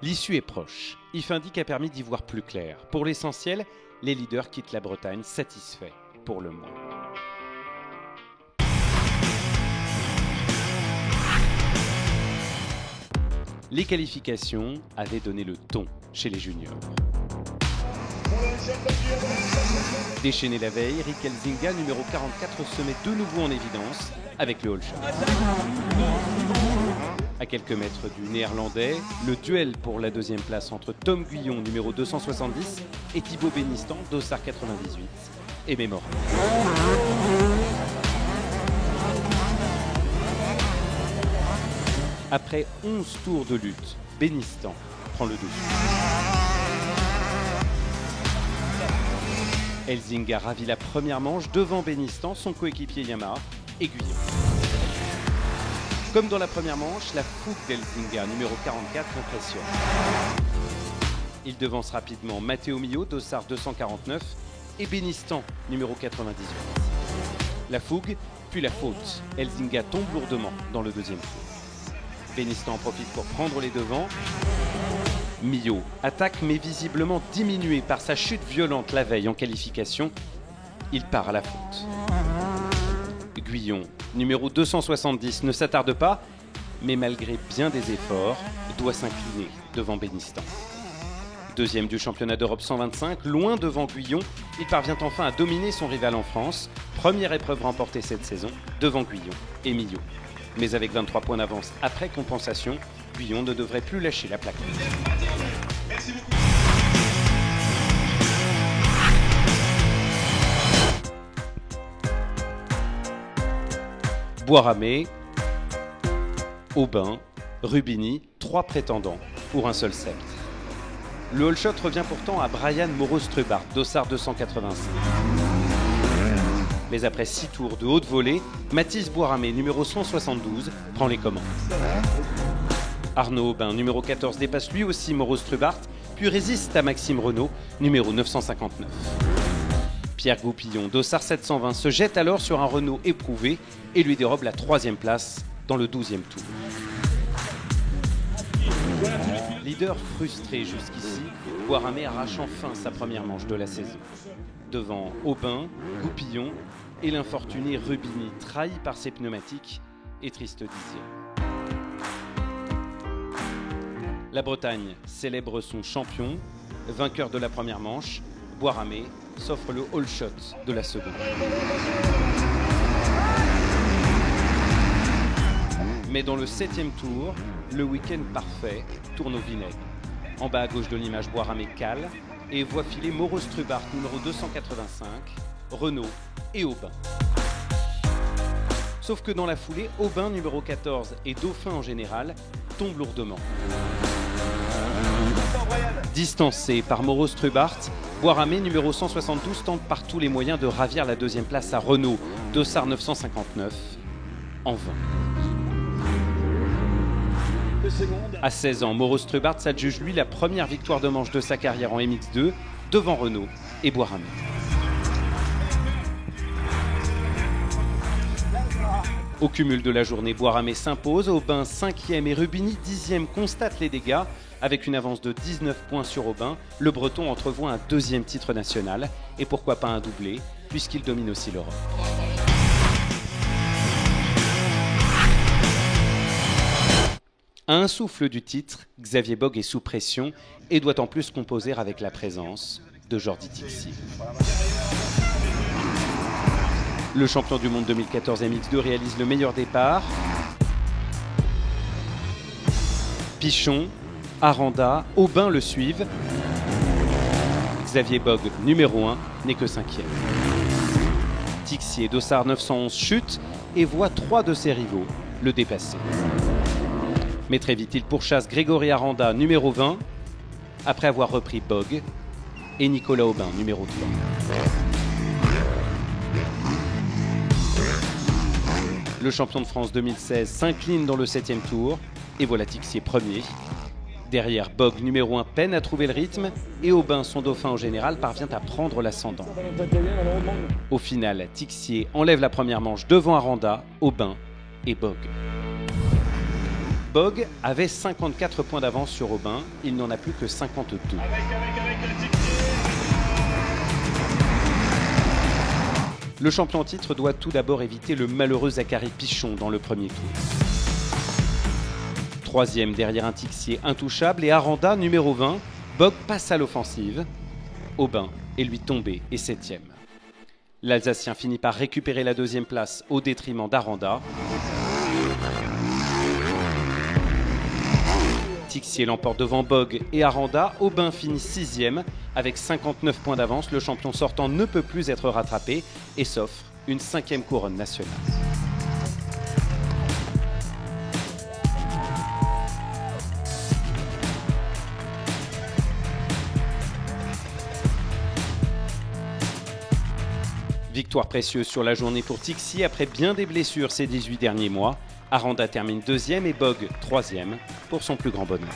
L'issue est proche. If Indyk a permis d'y voir plus clair. Pour l'essentiel, les leaders quittent la Bretagne satisfaits, pour le moins. Les qualifications avaient donné le ton chez les juniors. Déchaîné la veille, Rick Elzinga, numéro 44, se met de nouveau en évidence avec le all-shot. À quelques mètres du néerlandais, le duel pour la deuxième place entre Tom Guyon, numéro 270, et Thibaut Bénistan, dossard 98, est mémorable. Après 11 tours de lutte, Bénistan prend le dessus. Elzinga ravit la première manche devant Bénistan, son coéquipier Yamaha et Guyon. Comme dans la première manche, la fougue d'Elzinga, numéro 44, impressionne. Il devance rapidement Matteo Mio, dossard 249, et Bénistan, numéro 98. La fougue, puis la faute. Elzinga tombe lourdement dans le deuxième tour. Bénistan en profite pour prendre les devants. Mio attaque mais visiblement diminué par sa chute violente la veille en qualification. Il part à la faute. Guyon, numéro 270, ne s'attarde pas, mais malgré bien des efforts, doit s'incliner devant Bénistan. Deuxième du championnat d'Europe 125, loin devant Guyon, il parvient enfin à dominer son rival en France. Première épreuve remportée cette saison devant Guyon et Mio. Mais avec 23 points d'avance après compensation, Guyon ne devrait plus lâcher la plaque. Merci beaucoup. Bois-Ramé, Aubin, Rubini, 3 prétendants pour un seul sceptre. Le all shot revient pourtant à Brian Moreau-Strubart, dossard 285. Mais après 6 tours de haute volée, Mathis Bois-Ramé, numéro 172, prend les commandes. Arnaud Aubin, numéro 14, dépasse lui aussi Moreau-Strubart, puis résiste à Maxime Renaud, numéro 959. Pierre Goupillon, dossard 720, se jette alors sur un Renault éprouvé et lui dérobe la 3e place dans le 12e tour. Leader frustré jusqu'ici, Bois-Ramé arrache enfin sa première manche de la saison. Devant Aubin, Goupillon et l'infortuné Rubini, trahi par ses pneumatiques et triste dixième. La Bretagne célèbre son champion, vainqueur de la première manche. Bois-Ramé s'offre le all shot de la seconde. Mais dans le 7e tour, le week-end parfait tourne au vinaigre. En bas à gauche de l'image, Bois-Ramé cale et voit filer Moreau-Strubart, numéro 285, Renaud et Aubin. Sauf que dans la foulée, Aubin, numéro 14, et Dauphin en général, tombent lourdement. Distancé par Moreau-Strubart, Bois-Ramé, numéro 172, tente par tous les moyens de ravir la 2e place à Renaud, dossard 959, en vain. À 16 ans, Moreau-Strubart s'adjuge lui la première victoire de manche de sa carrière en MX2 devant Renaud et Bois-Ramé. Au cumul de la journée, Bois-Ramé s'impose, Aubin 5e et Rubini 10e constate les dégâts. Avec une avance de 19 points sur Aubin, le Breton entrevoit un 2e titre national et pourquoi pas un doublé, puisqu'il domine aussi l'Europe. À un souffle du titre, Xavier Bogue est sous pression et doit en plus composer avec la présence de Jordi Tixier. Le champion du monde 2014 MX2 réalise le meilleur départ. Pichon, Aranda, Aubin le suivent. Xavier Bogue, numéro 1, n'est que 5e. Tixier, dossard 911, chute et voit 3 de ses rivaux le dépasser. Mais très vite, il pourchasse Grégory Aranda, numéro 20, après avoir repris Bogue, et Nicolas Aubin, numéro 3. Le champion de France 2016 s'incline dans le 7e tour, et voilà Tixier premier. Derrière, Bogue, numéro 1, peine à trouver le rythme, et Aubin, son dauphin en général, parvient à prendre l'ascendant. Au final, Tixier enlève la première manche devant Aranda, Aubin et Bogue. Bogue avait 54 points d'avance sur Aubin, il n'en a plus que 52. Le champion en titre doit tout d'abord éviter le malheureux Zachary Pichon dans le premier tour. Troisième derrière un Tixier intouchable et Aranda numéro 20, Bogue passe à l'offensive. Aubin est lui tombé et 7e. L'Alsacien finit par récupérer la deuxième place au détriment d'Aranda. Tixier l'emporte devant Bogue et Aranda. Aubin finit 6e avec 59 points d'avance. Le champion sortant ne peut plus être rattrapé et s'offre une 5e couronne nationale. Victoire précieuse sur la journée pour Tixier après bien des blessures ces 18 derniers mois. Aranda termine 2e et Bogue 3e pour son plus grand bonheur.